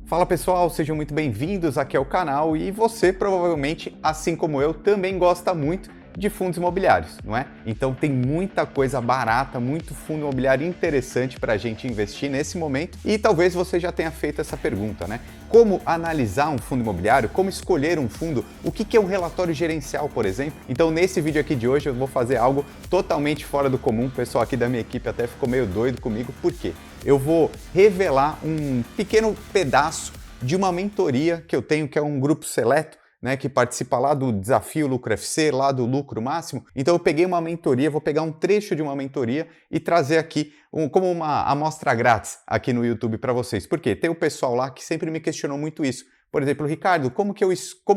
Fala pessoal, sejam muito bem-vindos aqui ao canal e você provavelmente, assim como eu, também gosta muito de fundos imobiliários, não é? Então tem muita coisa barata, muito fundo imobiliário interessante para a gente investir nesse momento e talvez você já tenha feito essa pergunta, né? Como analisar um fundo imobiliário? Como escolher um fundo? O que é um relatório gerencial, por exemplo? Então nesse vídeo aqui de hoje eu vou fazer algo totalmente fora do comum, o pessoal aqui da minha equipe até ficou meio doido comigo, por quê? Eu vou revelar um pequeno pedaço de uma mentoria que eu tenho, que é um grupo seleto, né, que participa lá do Desafio Lucro FC, lá do Lucro Máximo. Então eu peguei uma mentoria, vou pegar um trecho de uma mentoria e trazer aqui como uma amostra grátis aqui no YouTube para vocês. Por quê? Tem o pessoal lá que sempre me questionou muito isso. Por exemplo, Ricardo, como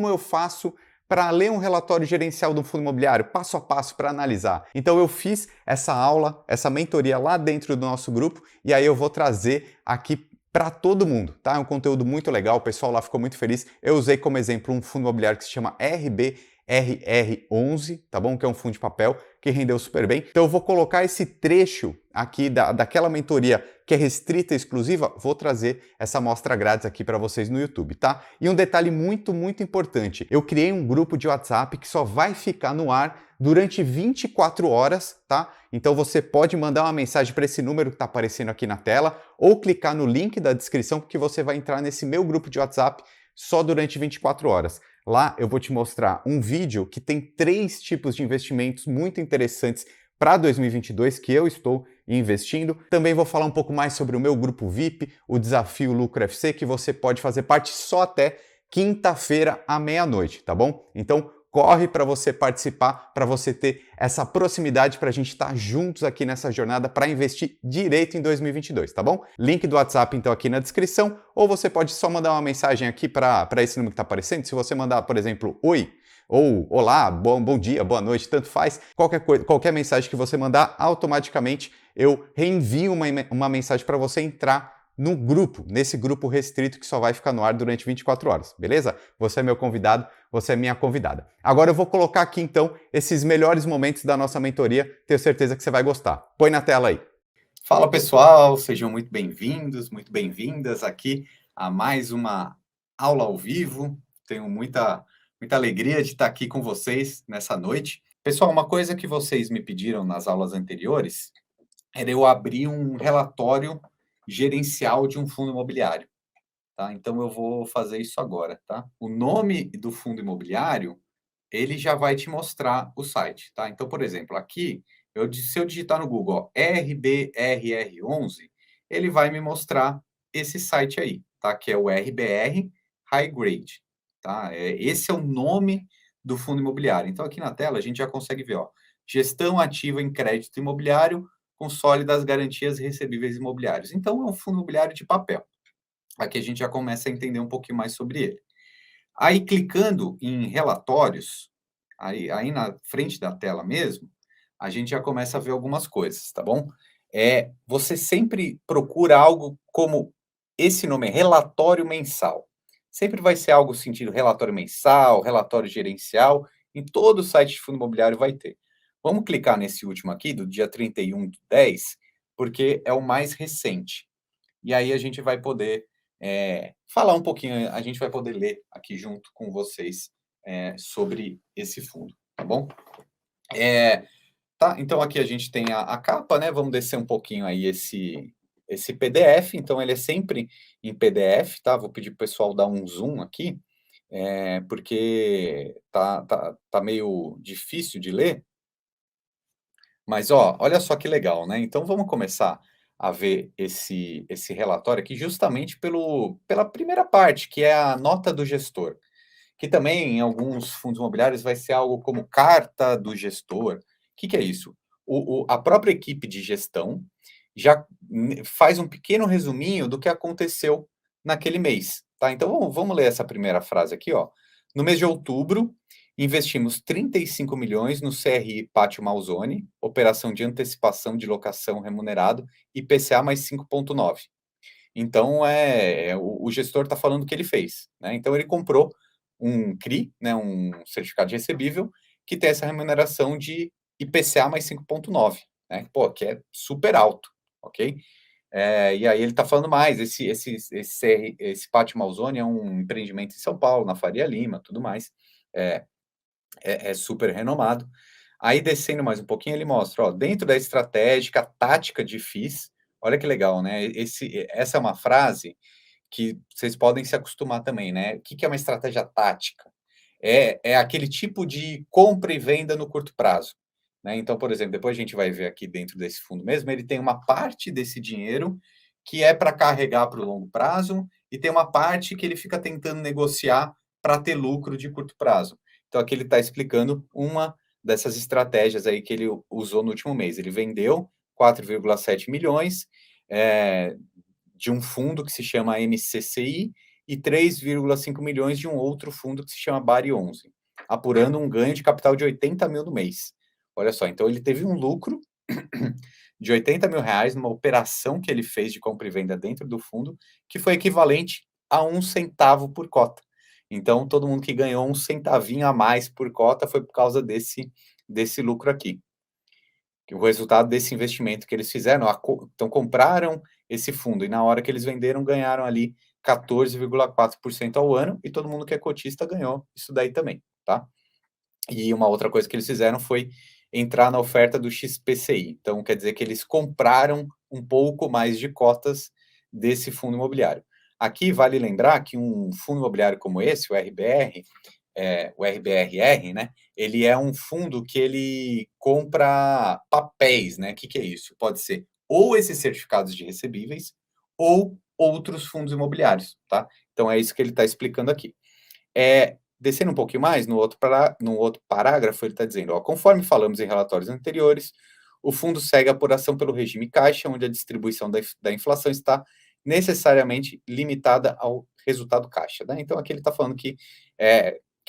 eu faço para ler um relatório gerencial do fundo imobiliário, passo a passo para analisar? Então eu fiz essa aula, essa mentoria lá dentro do nosso grupo e aí eu vou trazer aqui para todo mundo, tá? É um conteúdo muito legal, o pessoal lá ficou muito feliz. Eu usei como exemplo um fundo imobiliário que se chama RBRR11, tá bom? Que é um fundo de papel que rendeu super bem. Então eu vou colocar esse trecho aqui daquela mentoria que é restrita e exclusiva, vou trazer essa amostra grátis aqui para vocês no YouTube, tá? E um detalhe muito importante, eu criei um grupo de WhatsApp que só vai ficar no ar durante 24 horas, tá? Então você pode mandar uma mensagem para esse número que está aparecendo aqui na tela ou clicar no link da descrição porque você vai entrar nesse meu grupo de WhatsApp só durante 24 horas. Lá eu vou te mostrar um vídeo que tem 3 tipos de investimentos muito interessantes para 2022 que eu estou investindo. Também vou falar um pouco mais sobre o meu grupo VIP, o Desafio Lucro FC, que você pode fazer parte só até quinta-feira à meia-noite, tá bom? Então corre para você participar, para você ter essa proximidade, para a gente estar juntos aqui nessa jornada para investir direito em 2022, tá bom? Link do WhatsApp então aqui na descrição, ou você pode só mandar uma mensagem aqui para esse número que está aparecendo. Se você mandar, por exemplo, oi, ou olá, bom dia, boa noite, tanto faz, qualquer mensagem que você mandar, automaticamente eu reenvio uma mensagem para você entrar no grupo, nesse grupo restrito que só vai ficar no ar durante 24 horas, beleza? Você é meu convidado, você é minha convidada. Agora eu vou colocar aqui então esses melhores momentos da nossa mentoria, tenho certeza que você vai gostar. Põe na tela aí. Fala pessoal, sejam muito bem-vindos, muito bem-vindas aqui a mais uma aula ao vivo. Tenho muita alegria de estar aqui com vocês nessa noite. Pessoal, uma coisa que vocês me pediram nas aulas anteriores era eu abrir um relatório gerencial de um fundo imobiliário, tá? Então eu vou fazer isso agora, tá? O nome do fundo imobiliário, ele já vai te mostrar o site, tá? Então, por exemplo, aqui, se eu digitar no Google, ó, RBRR11, ele vai me mostrar esse site aí, tá? Que é o RBR High Grade, tá? Esse é o nome do fundo imobiliário. Então, aqui na tela, a gente já consegue ver, ó, gestão ativa em crédito imobiliário com sólidas garantias recebíveis imobiliários. Então, é um fundo imobiliário de papel. Aqui a gente já começa a entender um pouquinho mais sobre ele. Aí, clicando em relatórios, aí na frente da tela mesmo, a gente já começa a ver algumas coisas, tá bom? Você sempre procura algo como esse nome é relatório mensal. Sempre vai ser algo sentido relatório mensal, relatório gerencial, em todo site de fundo imobiliário vai ter. Vamos clicar nesse último aqui, do dia 31/10, porque é o mais recente. E aí a gente vai poder falar um pouquinho, a gente vai poder ler aqui junto com vocês sobre esse fundo, tá bom? Tá, então aqui a gente tem a capa, né? Vamos descer um pouquinho aí esse PDF. Então ele é sempre em PDF, tá? Vou pedir para o pessoal dar um zoom aqui, porque tá meio difícil de ler. Mas ó, olha só que legal, né? Então vamos começar a ver esse relatório aqui justamente pela primeira parte, que é a nota do gestor, que também em alguns fundos imobiliários vai ser algo como carta do gestor. O que é isso? A própria equipe de gestão já faz um pequeno resuminho do que aconteceu naquele mês, tá? Então vamos ler essa primeira frase aqui, ó. No mês de outubro, investimos 35 milhões no CRI Pátio Malzone, operação de antecipação de locação remunerado, IPCA mais 5,9. Então, o gestor está falando o que ele fez, né? Então, ele comprou um CRI, né, um certificado de recebível, que tem essa remuneração de IPCA mais 5,9, né? Pô, que é super alto, ok? E aí ele está falando mais, esse Pátio Malzone é um empreendimento em São Paulo, na Faria Lima, tudo mais, é, é super renomado. Aí descendo mais um pouquinho, ele mostra, ó, dentro da estratégica tática de FIIs, olha que legal, né? Essa é uma frase que vocês podem se acostumar também, né? O que que é uma estratégia tática? É aquele tipo de compra e venda no curto prazo, né? Então, por exemplo, depois a gente vai ver aqui dentro desse fundo mesmo, ele tem uma parte desse dinheiro que é para carregar para o longo prazo e tem uma parte que ele fica tentando negociar para ter lucro de curto prazo. Então, aqui ele está explicando uma dessas estratégias aí que ele usou no último mês. Ele vendeu 4,7 milhões, de um fundo que se chama MCCI e 3,5 milhões de um outro fundo que se chama Bari 11, apurando um ganho de capital de 80 mil no mês. Olha só, então ele teve um lucro de 80 mil reais numa operação que ele fez de compra e venda dentro do fundo, que foi equivalente a 1 centavo por cota. Então, todo mundo que ganhou 1 centavinho a mais por cota foi por causa desse lucro aqui. O resultado desse investimento que eles fizeram, então compraram esse fundo e na hora que eles venderam ganharam ali 14,4% ao ano e todo mundo que é cotista ganhou isso daí também, tá? E uma outra coisa que eles fizeram foi entrar na oferta do XPCI. Então quer dizer que eles compraram um pouco mais de cotas desse fundo imobiliário. Aqui vale lembrar que um fundo imobiliário como esse, o RBRR, né? Ele é um fundo que ele compra papéis, né? O que é isso? Pode ser ou esses certificados de recebíveis ou outros fundos imobiliários, tá? Então é isso que ele está explicando aqui. Descendo um pouquinho mais, no outro parágrafo, ele está dizendo, ó, conforme falamos em relatórios anteriores, o fundo segue a apuração pelo regime caixa, onde a distribuição da inflação está necessariamente limitada ao resultado caixa, né? Então aqui ele está falando que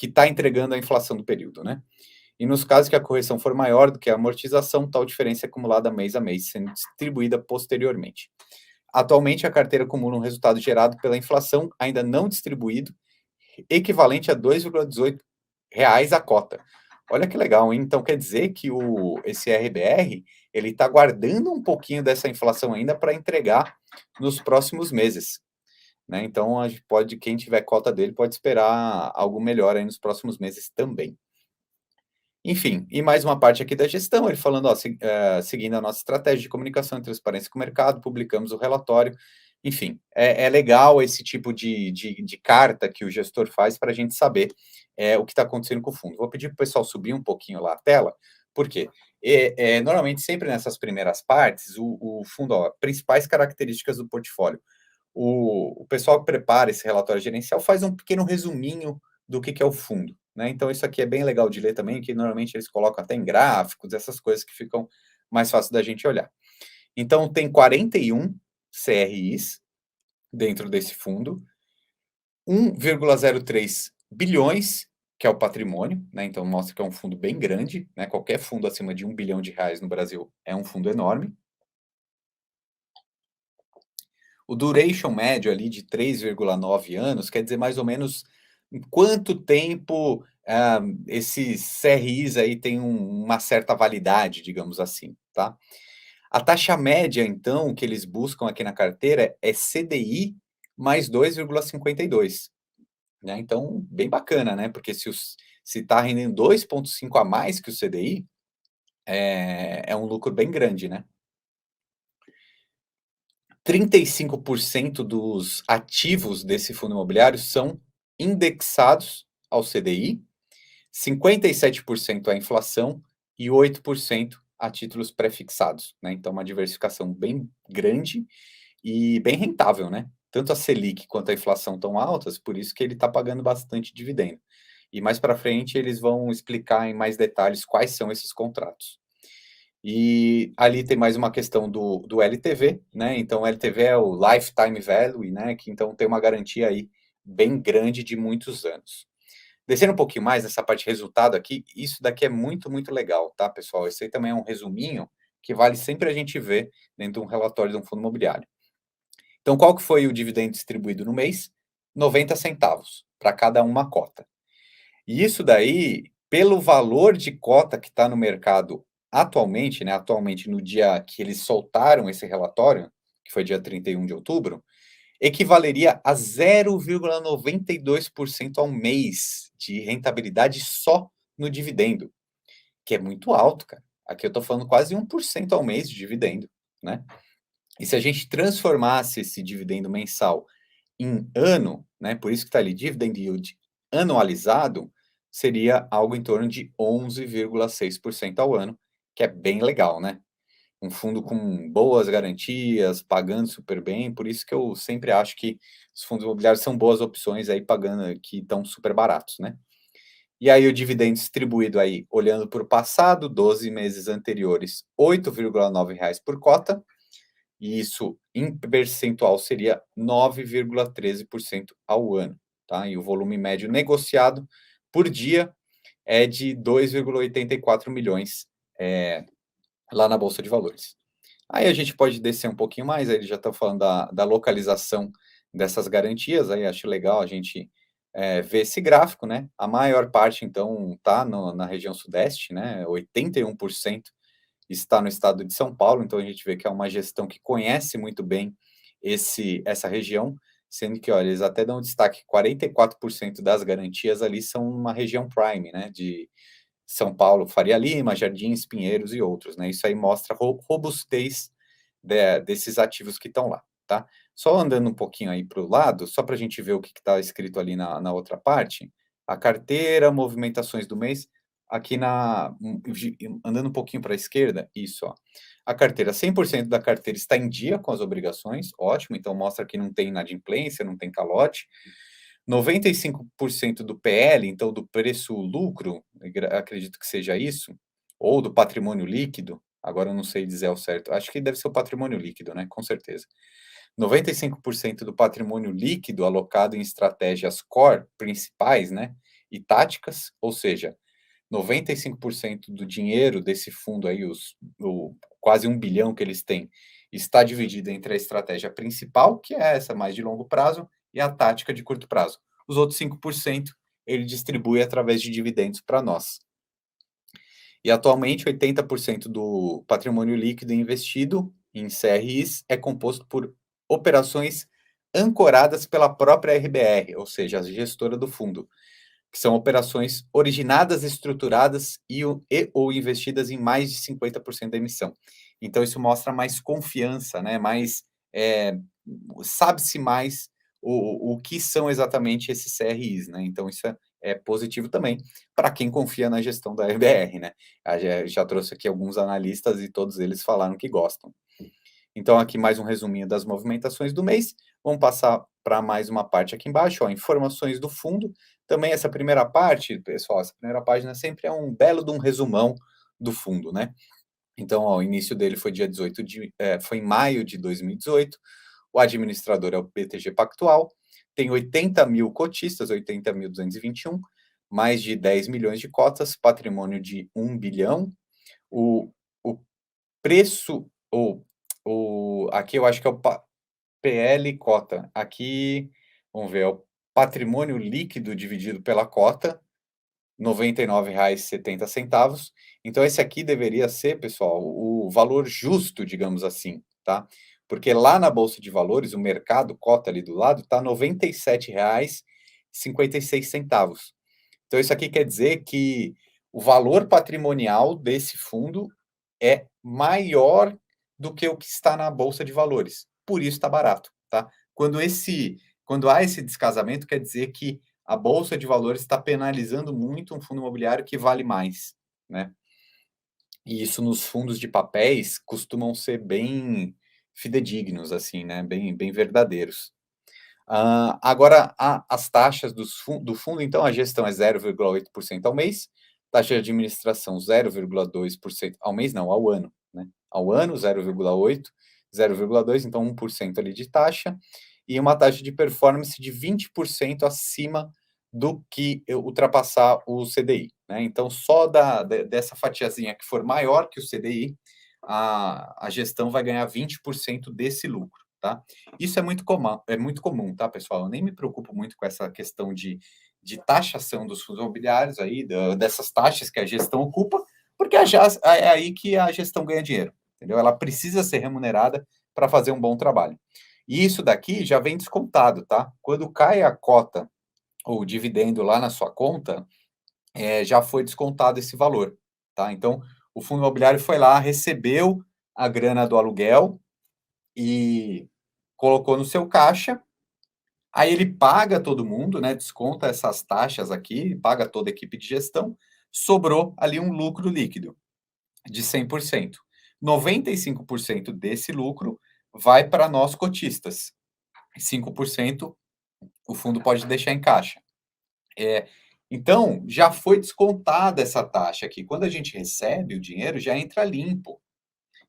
está entregando a inflação do período, né? E nos casos que a correção for maior do que a amortização, tal diferença é acumulada mês a mês, sendo distribuída posteriormente. Atualmente, a carteira acumula um resultado gerado pela inflação ainda não distribuído, equivalente a R$ 2,18 a cota. Olha que legal, hein? Então quer dizer que esse RBR ele está guardando um pouquinho dessa inflação ainda para entregar nos próximos meses. Né? Então, quem tiver cota dele pode esperar algo melhor aí nos próximos meses também. Enfim, e mais uma parte aqui da gestão, ele falando, ó, seguindo a nossa estratégia de comunicação e transparência com o mercado, publicamos o relatório. Enfim, é legal esse tipo de carta que o gestor faz para a gente saber o que está acontecendo com o fundo. Vou pedir para o pessoal subir um pouquinho lá a tela, por quê? Normalmente, sempre nessas primeiras partes, o fundo, ó, principais características do portfólio. O pessoal que prepara esse relatório gerencial faz um pequeno resuminho do que é o fundo, né? Então, isso aqui é bem legal de ler também, que normalmente eles colocam até em gráficos, essas coisas que ficam mais fácil da gente olhar. Então, tem 41 CRIs dentro desse fundo, 1,03 bilhões, que é o patrimônio, né? Então, mostra que é um fundo bem grande, né? Qualquer fundo acima de R$ 1 bilhão no Brasil é um fundo enorme. O duration médio ali de 3,9 anos quer dizer mais ou menos em quanto tempo esses CRIs aí têm uma certa validade, digamos assim, tá? A taxa média, então, que eles buscam aqui na carteira é CDI mais 2,52, né? Então, bem bacana, né? Porque se está rendendo 2,5 a mais que o CDI, é um lucro bem grande, né? 35% dos ativos desse fundo imobiliário são indexados ao CDI, 57% à inflação e 8% a títulos pré-fixados, né? Então, uma diversificação bem grande e bem rentável, né? Tanto a Selic quanto a inflação estão altas, por isso que ele está pagando bastante dividendo. E mais para frente eles vão explicar em mais detalhes quais são esses contratos. E ali tem mais uma questão do LTV, né? Então, o LTV é o Lifetime Value, né? Que então tem uma garantia aí bem grande de muitos anos. Descendo um pouquinho mais nessa parte de resultado aqui, isso daqui é muito, muito legal, tá, pessoal? Esse aí também é um resuminho que vale sempre a gente ver dentro de um relatório de um fundo imobiliário. Então, qual que foi o dividendo distribuído no mês? 90 centavos para cada uma cota. E isso daí, pelo valor de cota que está no mercado atualmente, né? Atualmente, no dia que eles soltaram esse relatório, que foi dia 31 de outubro, equivaleria a 0,92% ao mês de rentabilidade só no dividendo, que é muito alto, cara. Aqui eu estou falando quase 1% ao mês de dividendo, né? E se a gente transformasse esse dividendo mensal em ano, né, por isso que está ali, dividend yield anualizado, seria algo em torno de 11,6% ao ano, que é bem legal, né? Um fundo com boas garantias, pagando super bem, por isso que eu sempre acho que os fundos imobiliários são boas opções aí, pagando, que estão super baratos, né? E aí o dividendo distribuído aí, olhando para o passado, 12 meses anteriores, R$ 8,9 por cota, e isso em percentual seria 9,13% ao ano, tá? E o volume médio negociado por dia é de 2,84 milhões lá na Bolsa de Valores. Aí a gente pode descer um pouquinho mais, aí ele já está falando da localização dessas garantias, aí acho legal a gente ver esse gráfico, né? A maior parte, então, está na região sudeste, né? 81% está no estado de São Paulo, então a gente vê que é uma gestão que conhece muito bem essa região, sendo que, olha, eles até dão destaque, 44% das garantias ali são uma região prime, né, de São Paulo, Faria Lima, Jardins, Pinheiros e outros, né, isso aí mostra a robustez desses ativos que estão lá, tá? Só andando um pouquinho aí para o lado, só para a gente ver o que está escrito ali na outra parte, a carteira, movimentações do mês, aqui andando um pouquinho para a esquerda, isso, ó. A carteira, 100% da carteira está em dia com as obrigações, ótimo, então mostra que não tem inadimplência, não tem calote. 95% do PL, então do preço-lucro, acredito que seja isso, ou do patrimônio líquido, agora eu não sei dizer ao certo, acho que deve ser o patrimônio líquido, né? Com certeza. 95% do patrimônio líquido alocado em estratégias core principais, né? E táticas, ou seja, 95% do dinheiro desse fundo aí, quase 1 bilhão que eles têm, está dividido entre a estratégia principal, que é essa mais de longo prazo, e a tática de curto prazo. Os outros 5% ele distribui através de dividendos para nós. E atualmente 80% do patrimônio líquido investido em CRIs é composto por operações ancoradas pela própria RBR, ou seja, a gestora do fundo, que são operações originadas, estruturadas ou investidas em mais de 50% da emissão. Então, isso mostra mais confiança, né? Sabe-se mais o que são exatamente esses CRIs, né? Então, isso é positivo também para quem confia na gestão da RBR, né? Já trouxe aqui alguns analistas e todos eles falaram que gostam. Então, aqui mais um resuminho das movimentações do mês. Vamos passar para mais uma parte aqui embaixo, ó, informações do fundo. Também essa primeira parte, pessoal, essa primeira página sempre é um belo de um resumão do fundo, né? Então, ó, o início dele foi foi em maio de 2018. O administrador é o BTG Pactual. Tem 80 mil cotistas, 80.221, mais de 10 milhões de cotas, patrimônio de 1 bilhão. O preço, aqui eu acho que é o PL cota. Aqui, vamos ver, é o patrimônio líquido dividido pela cota, R$ 99,70. Então, esse aqui deveria ser, pessoal, o valor justo, digamos assim, tá? Porque lá na Bolsa de Valores, o mercado, cota ali do lado, está R$ 97,56. Então, isso aqui quer dizer que o valor patrimonial desse fundo é maior do que o que está na Bolsa de Valores. Por isso está barato, tá? Quando há esse descasamento, quer dizer que a Bolsa de Valores está penalizando muito um fundo imobiliário que vale mais, né? E isso nos fundos de papéis costumam ser bem fidedignos, assim, né? Bem verdadeiros. Agora, as taxas do fundo, então, a gestão é 0,8% ao mês, taxa de administração 0,2% ao mês, não, ao ano, né? Ao ano, 0,8%, 0,2%, então 1% ali de taxa, e uma taxa de performance de 20% acima do que ultrapassar o CDI, né? Então, só dessa fatiazinha que for maior que o CDI, a gestão vai ganhar 20% desse lucro, tá? Isso é muito comum, tá, pessoal? Eu nem me preocupo muito com essa questão de taxação dos fundos imobiliários aí, dessas taxas que a gestão ocupa, porque é aí que a gestão ganha dinheiro, entendeu? Ela precisa ser remunerada para fazer um bom trabalho. E isso daqui já vem descontado, tá? Quando cai a cota ou o dividendo lá na sua conta, já foi descontado esse valor, tá? Então, o fundo imobiliário foi lá, recebeu a grana do aluguel e colocou no seu caixa. Aí ele paga todo mundo, né, desconta essas taxas aqui, paga toda a equipe de gestão, sobrou ali um lucro líquido de 100%. 95% desse lucro vai para nós cotistas. 5% o fundo pode deixar em caixa. Então, já foi descontada essa taxa aqui. Quando a gente recebe o dinheiro, já entra limpo.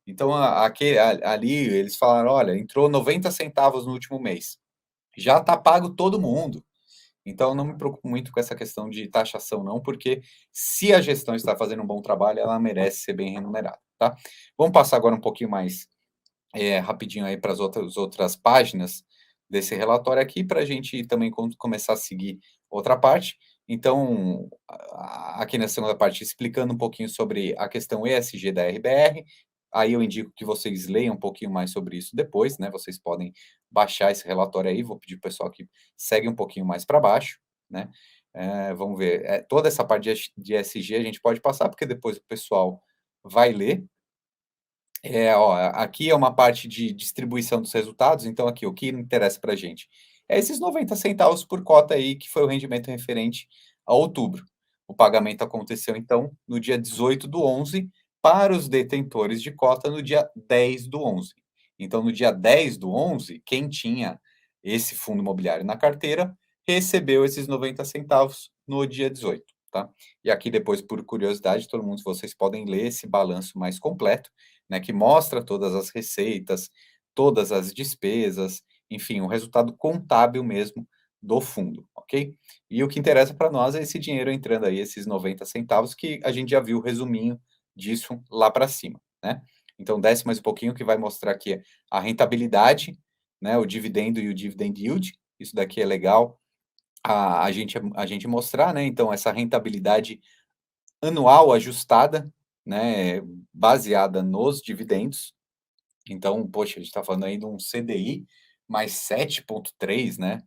Então, ali eles falaram: olha, entrou 90 centavos no último mês. Já está pago todo mundo. Então, não me preocupo muito com essa questão de taxação, não, porque se a gestão está fazendo um bom trabalho, ela merece ser bem remunerada, tá? Vamos passar agora um pouquinho mais rapidinho aí para as outras páginas desse relatório aqui, para a gente também começar a seguir outra parte. Então, aqui na segunda parte, explicando um pouquinho sobre a questão ESG da RBR, aí eu indico que vocês leiam um pouquinho mais sobre isso depois, né? Vocês podem baixar esse relatório aí, vou pedir para o pessoal que segue um pouquinho mais para baixo, né? Vamos ver, toda essa parte de ESG a gente pode passar, porque depois o pessoal vai ler. Ó, aqui é uma parte de distribuição dos resultados, então aqui, o que interessa para a gente? É esses 90 centavos por cota aí, que foi o rendimento referente a outubro. O pagamento aconteceu, então, no dia 18/11, para os detentores de cota no dia 10/11. Então, no dia 10/11, quem tinha esse fundo imobiliário na carteira, recebeu esses 90 centavos no dia 18, tá? E aqui depois, por curiosidade, todo mundo, vocês podem ler esse balanço mais completo, né, que mostra todas as receitas, todas as despesas, enfim, o resultado contábil mesmo do fundo, ok? E o que interessa para nós é esse dinheiro entrando aí, esses 90 centavos, que a gente já viu o resuminho disso lá para cima, né? Então, desce mais um pouquinho, que vai mostrar aqui a rentabilidade, né, o dividendo e o dividend yield. Isso daqui é legal a gente mostrar, né? Então, essa rentabilidade anual ajustada, né, baseada nos dividendos. Então, poxa, a gente está falando aí de um CDI mais 7,3, né?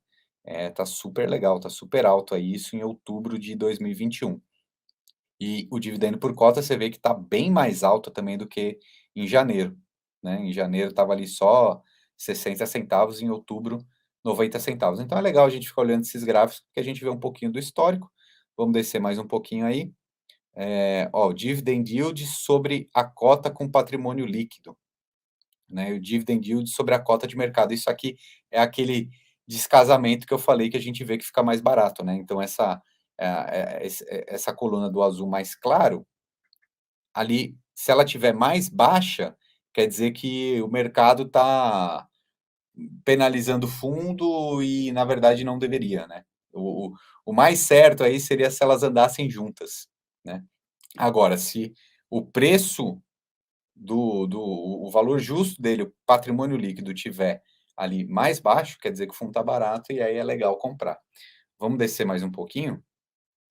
Tá super legal, tá super alto aí, isso em outubro de 2021. E o dividendo por cota, você vê que está bem mais alto também do que em janeiro, né? Em janeiro estava ali só 60 centavos, em outubro 90 centavos. Então é legal a gente ficar olhando esses gráficos, porque a gente vê um pouquinho do histórico. Vamos descer mais um pouquinho aí. O dividend yield sobre a cota com patrimônio líquido, né? E o dividend yield sobre a cota de mercado. Isso aqui é aquele descasamento que eu falei, que a gente vê que fica mais barato, né? Então, essa coluna do azul mais claro, ali, se ela tiver mais baixa, quer dizer que o mercado está penalizando o fundo e, na verdade, não deveria, né? O mais certo aí seria se elas andassem juntas, né? Agora, se o preço o valor justo dele, o patrimônio líquido, tiver ali mais baixo, quer dizer que o fundo está barato e aí é legal comprar. Vamos descer mais um pouquinho,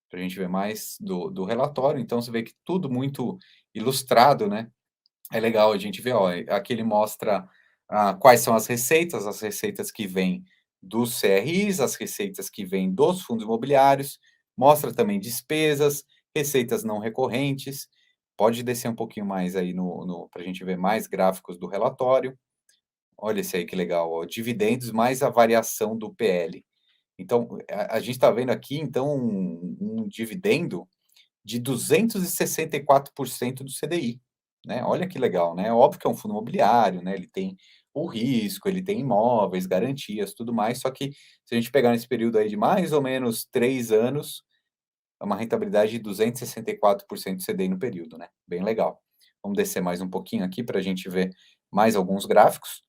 para a gente ver mais do relatório. Então, você vê que tudo muito ilustrado, né? É legal a gente ver, ó, aqui ele mostra quais são as receitas que vêm dos CRIs, as receitas que vêm dos fundos imobiliários, mostra também despesas, receitas não recorrentes. Pode descer um pouquinho mais aí para a gente ver mais gráficos do relatório. Olha esse aí que legal, ó, dividendos mais a variação do PL. Então, a gente está vendo aqui, então, um dividendo de 264% do CDI, né? Olha que legal, né? Óbvio que é um fundo imobiliário, né? Ele tem o risco, ele tem imóveis, garantias, tudo mais. Só que se a gente pegar nesse período aí de mais ou menos 3 anos, é uma rentabilidade de 264% do CDI no período, né? Bem legal. Vamos descer mais um pouquinho aqui para a gente ver mais alguns gráficos.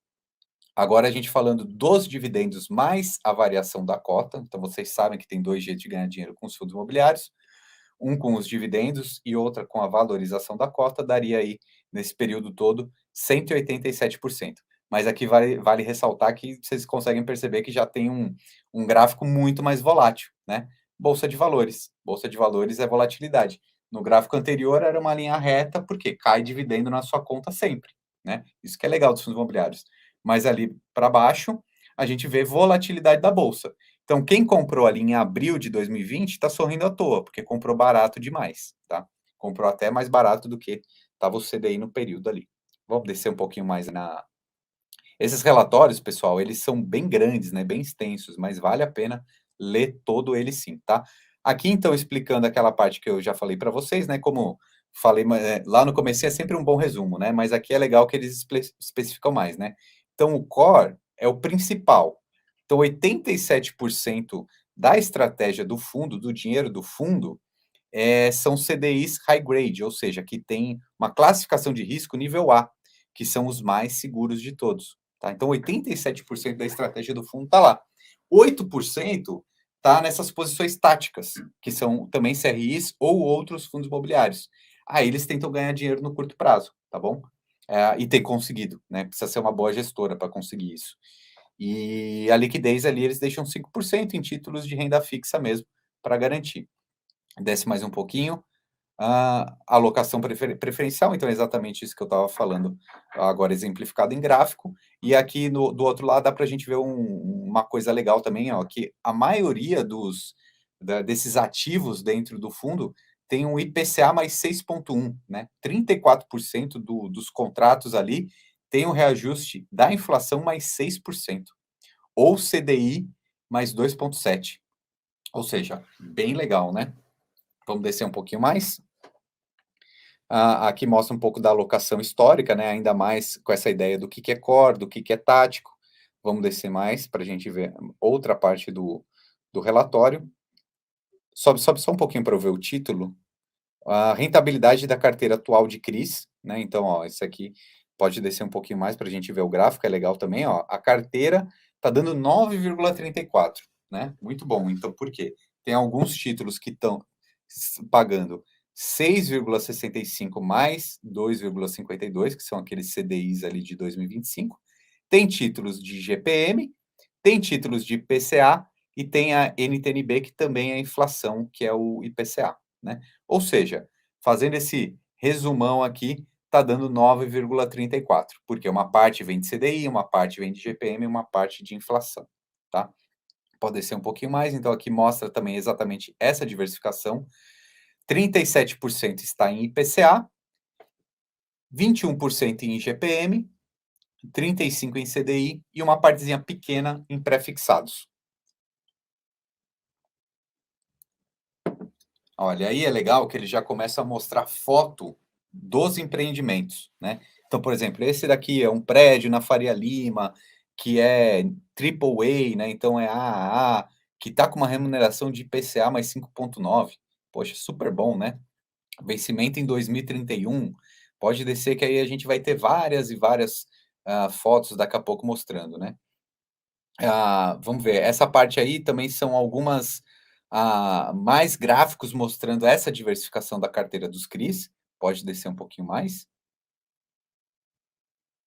Agora a gente falando dos dividendos mais a variação da cota. Então vocês sabem que tem dois jeitos de ganhar dinheiro com os fundos imobiliários, um com os dividendos e outra com a valorização da cota, daria aí, nesse período todo, 187%. Mas aqui vale ressaltar que vocês conseguem perceber que já tem um gráfico muito mais volátil, né? Bolsa de valores. Bolsa de valores é volatilidade. No gráfico anterior era uma linha reta, porque cai dividendo na sua conta sempre, né? Isso que é legal dos fundos imobiliários. mas ali para baixo, a gente vê volatilidade da bolsa. Então, quem comprou ali em abril de 2020 está sorrindo à toa, porque comprou barato demais, tá? Comprou até mais barato do que estava o CDI no período ali. Vamos descer um pouquinho mais na. Esses relatórios, pessoal, eles são bem grandes, né? Bem extensos, mas vale a pena ler todo ele sim, tá? Aqui, então, explicando aquela parte que eu já falei para vocês, né? Como falei lá no começo é sempre um bom resumo, né? Mas aqui é legal que eles especificam mais, né? Então, o core é o principal. Então, 87% da estratégia do fundo, do dinheiro do fundo, são CDIs high grade, ou seja, que tem uma classificação de risco nível A, que são os mais seguros de todos. Tá? Então, 87% da estratégia do fundo está lá. 8% está nessas posições táticas, que são também CRIs ou outros fundos imobiliários. Aí eles tentam ganhar dinheiro no curto prazo, tá bom? E tem conseguido, né? Precisa ser uma boa gestora para conseguir isso. E a liquidez ali, eles deixam 5% em títulos de renda fixa mesmo, para garantir. Desce mais um pouquinho. Alocação preferencial, então é exatamente isso que eu estava falando, agora exemplificado em gráfico. E aqui do outro lado dá para a gente ver uma coisa legal também, ó, que a maioria desses ativos dentro do fundo tem um IPCA mais 6,1, né? 34% dos contratos ali tem um reajuste da inflação mais 6%, ou CDI mais 2,7. Ou seja, bem legal, né? Vamos descer um pouquinho mais. Aqui mostra um pouco da alocação histórica, né? Ainda mais com essa ideia do que é core, do que é tático. Vamos descer mais para a gente ver outra parte do relatório. Sobe só um pouquinho para eu ver o título. A rentabilidade da carteira atual de CRIs, né? Então, ó, isso aqui pode descer um pouquinho mais para a gente ver o gráfico, é legal também, ó. A carteira está dando 9,34, né? Muito bom. Então, por quê? Tem alguns títulos que estão pagando 6,65 mais 2,52, que são aqueles CDIs ali de 2025. Tem títulos de GPM, tem títulos de IPCA e tem a NTNB, que também é inflação, que é o IPCA, né? Ou seja, fazendo esse resumão aqui, está dando 9,34, porque uma parte vem de CDI, uma parte vem de GPM e uma parte de inflação, tá? Pode descer um pouquinho mais, então aqui mostra também exatamente essa diversificação. 37% está em IPCA, 21% em IGPM, 35% em CDI e uma partezinha pequena em pré-fixados. Olha, aí é legal que ele já começa a mostrar foto dos empreendimentos, né? Então, por exemplo, esse daqui é um prédio na Faria Lima, que é Triple A, né? Então é AAA, que está com uma remuneração de IPCA mais 5,9. Poxa, super bom, né? Vencimento em 2031. Pode descer que aí a gente vai ter várias e várias fotos daqui a pouco mostrando, né? Vamos ver, essa parte aí também são algumas mais gráficos mostrando essa diversificação da carteira dos CRIs. Pode descer um pouquinho mais.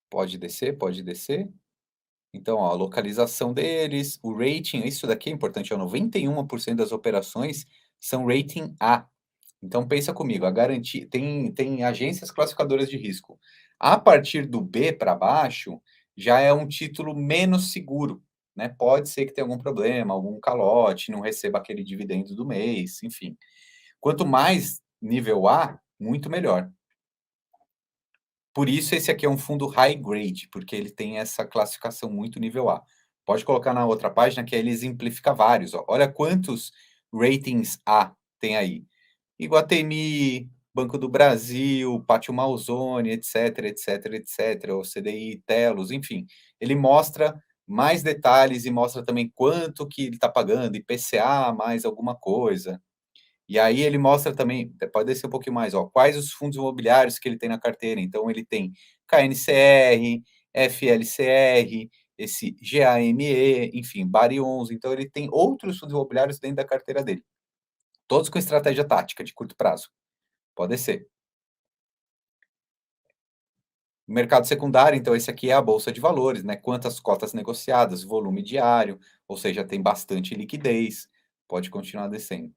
Pode descer, pode descer. Então, ó, a localização deles, o rating, isso daqui é importante, ó, 91% das operações são rating A. Então, pensa comigo, a garantia tem agências classificadoras de risco. A partir do B para baixo, já é um título menos seguro, né? Pode ser que tenha algum problema, algum calote, não receba aquele dividendo do mês, enfim. Quanto mais nível A, muito melhor. Por isso, esse aqui é um fundo high grade, porque ele tem essa classificação muito nível A. Pode colocar na outra página, que aí ele exemplifica vários. Ó. Olha quantos ratings A tem aí. Iguatemi, Banco do Brasil, Pátio Malzone, etc, etc, etc, o CDI, Telos, enfim. Ele mostra mais detalhes e mostra também quanto que ele está pagando, IPCA mais alguma coisa. E aí ele mostra também, pode descer um pouquinho mais, ó, quais os fundos imobiliários que ele tem na carteira. Então ele tem KNCR, FLCR, esse GAME, enfim, Bari11. Então ele tem outros fundos imobiliários dentro da carteira dele. Todos com estratégia tática de curto prazo. Pode ser. Mercado secundário, então esse aqui é a bolsa de valores, né? Quantas cotas negociadas, volume diário, ou seja, tem bastante liquidez. Pode continuar descendo.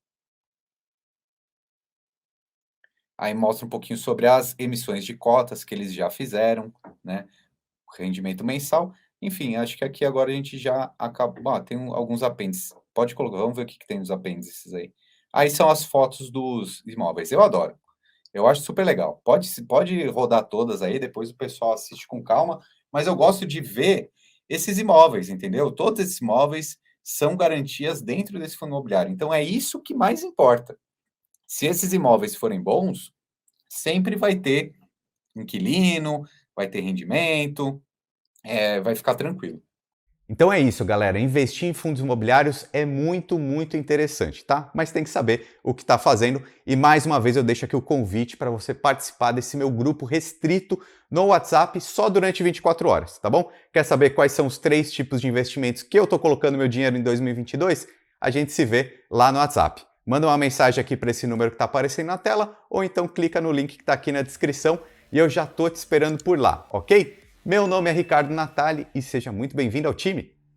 Aí mostra um pouquinho sobre as emissões de cotas que eles já fizeram, né? Rendimento mensal. Enfim, acho que aqui agora a gente já acabou. Tem alguns apêndices. Pode colocar, vamos ver o que que tem nos apêndices aí. Aí são as fotos dos imóveis. Eu adoro. Eu acho super legal. Pode rodar todas aí, depois o pessoal assiste com calma, mas eu gosto de ver esses imóveis, entendeu? Todos esses imóveis são garantias dentro desse fundo imobiliário. Então é isso que mais importa. Se esses imóveis forem bons, sempre vai ter inquilino, vai ter rendimento, vai ficar tranquilo. Então é isso, galera. Investir em fundos imobiliários é muito, muito interessante, tá? Mas tem que saber o que está fazendo. E mais uma vez eu deixo aqui o convite para você participar desse meu grupo restrito no WhatsApp só durante 24 horas, tá bom? Quer saber quais são os 3 tipos de investimentos que eu estou colocando meu dinheiro em 2022? A gente se vê lá no WhatsApp. Manda uma mensagem aqui para esse número que está aparecendo na tela ou então clica no link que está aqui na descrição e eu já estou te esperando por lá, ok? Meu nome é Ricardo Natali e seja muito bem-vindo ao time.